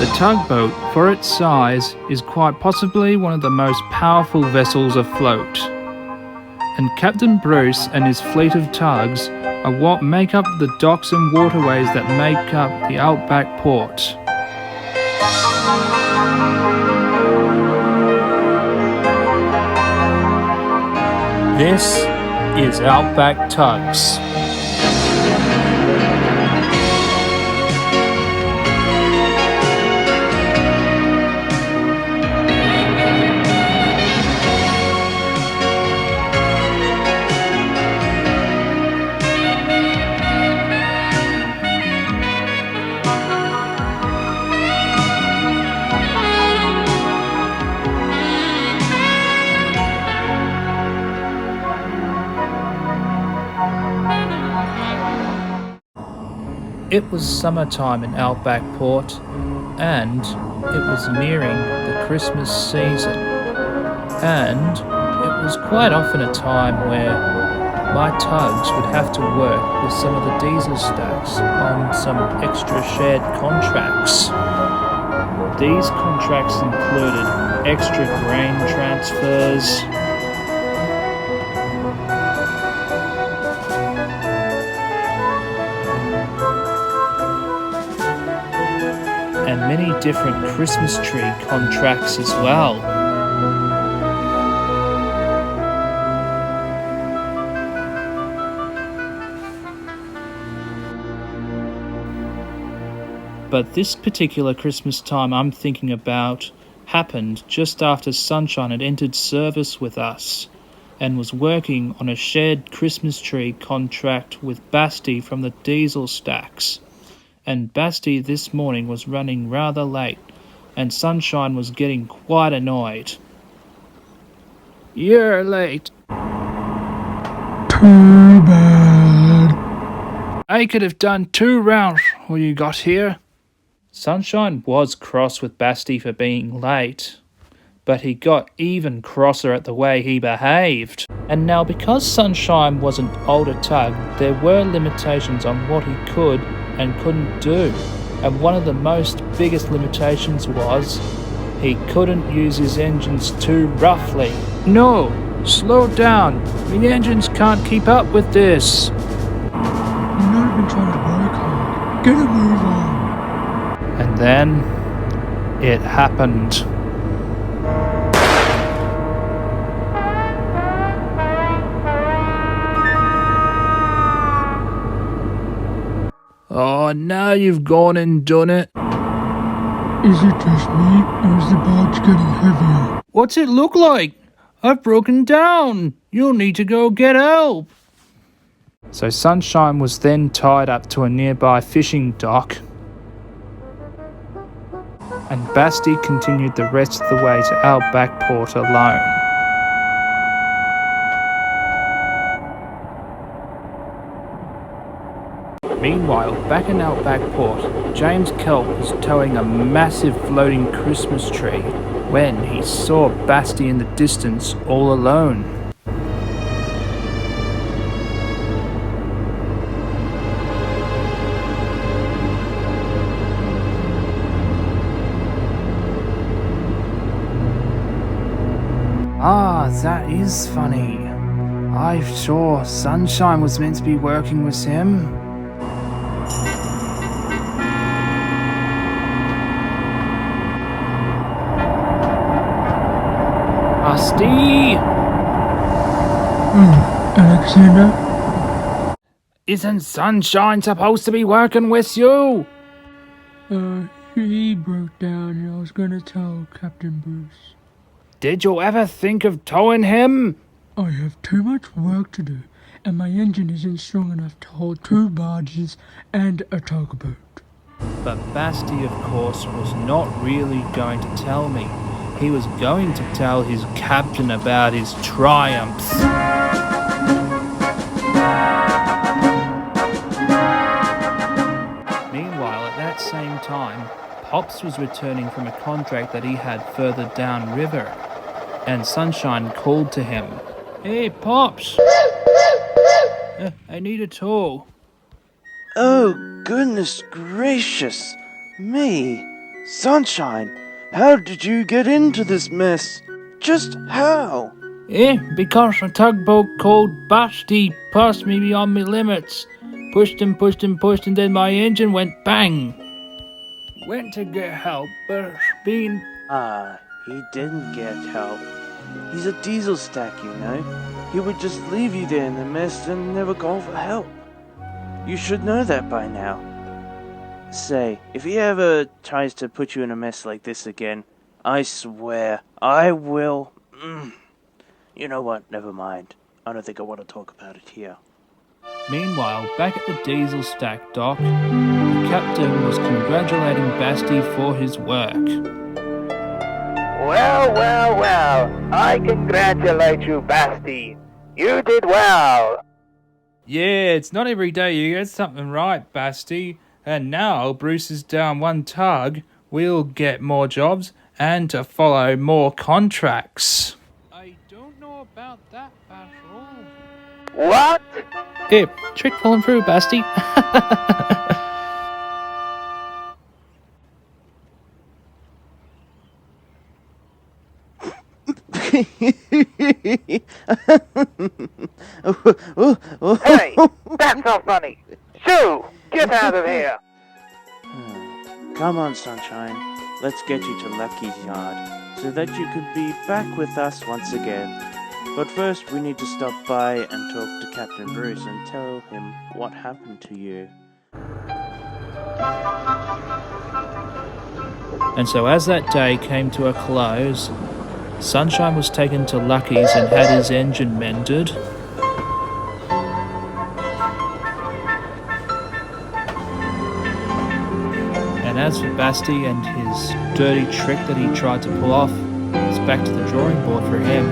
The tugboat, for its size, is quite possibly one of the most powerful vessels afloat. And Captain Bruce and his fleet of tugs are what make up the docks and waterways that make up the Outback port. This is Outback Tugs. It was summertime in Outback Port, and it was nearing the Christmas season. And it was quite often a time where my tugs would have to work with some of the diesel stacks on some extra shared contracts. These contracts included extra grain transfers, and many different Christmas tree contracts as well. But this particular Christmas time I'm thinking about happened just after Sunshine had entered service with us and was working on a shared Christmas tree contract with Basti from the diesel stacks. And Basti this morning was running rather late, and Sunshine was getting quite annoyed. "You're late." "Too bad." "I could have done 2 rounds when you got here." Sunshine was cross with Basti for being late, but he got even crosser at the way he behaved. And now, because Sunshine was an older tug, there were limitations on what he could and couldn't do. And one of the biggest limitations was he couldn't use his engines too roughly. "No, slow down. The engines can't keep up with this." "You're not even trying to work hard. Get a move on." And then it happened. "Oh, now you've gone and done it." "Is it just me, or is the barge getting heavier?" "What's it look like? I've broken down. You'll need to go get help." So Sunshine was then tied up to a nearby fishing dock, and Basti continued the rest of the way to Outback Port alone. Meanwhile, back in Outback Port, James Kelp was towing a massive floating Christmas tree when he saw Basti in the distance all alone. "Ah, that is funny. I saw Sunshine was meant to be working with him." "Basti!" "Alexander?" "Isn't Sunshine supposed to be working with you?" He broke down and I was gonna tell Captain Bruce." "Did you ever think of towing him?" "I have too much work to do, and my engine isn't strong enough to hold 2 barges and a tugboat." But Basti, of course, was not really going to tell me. He was going to tell his captain about his triumphs. Meanwhile, at that same time, Pops was returning from a contract that he had further downriver, and Sunshine called to him. "Hey, Pops! I need a tow." "Oh, goodness gracious me! Sunshine, how did you get into this mess? Just how? Because a tugboat called Basti passed me beyond my limits. Pushed and then my engine went bang. Went to get help, but being... He didn't get help. He's a diesel stack, you know. He would just leave you there in the mess and never call for help. You should know that by now. Say, if he ever tries to put you in a mess like this again, I swear, I will... You know what, never mind. I don't think I want to talk about it here. Meanwhile, back at the diesel stack dock, the captain was congratulating Basti for his work. Well, I congratulate you, Basti. You did well. Yeah, it's not every day you get something right, Basti. And now Bruce is down one tug, we'll get more jobs and to follow more contracts. I don't know about that, Basil. What? Here, trick falling through, Basti. Hey, that's not funny. Shoo, get out of here. Come on, Sunshine. Let's get you to Lucky's yard, so that you can be back with us once again. But first, we need to stop by and talk to Captain Bruce and tell him what happened to you. And so as that day came to a close, Sunshine was taken to Lucky's and had his engine mended. And as for Basti and his dirty trick that he tried to pull off, it's back to the drawing board for him.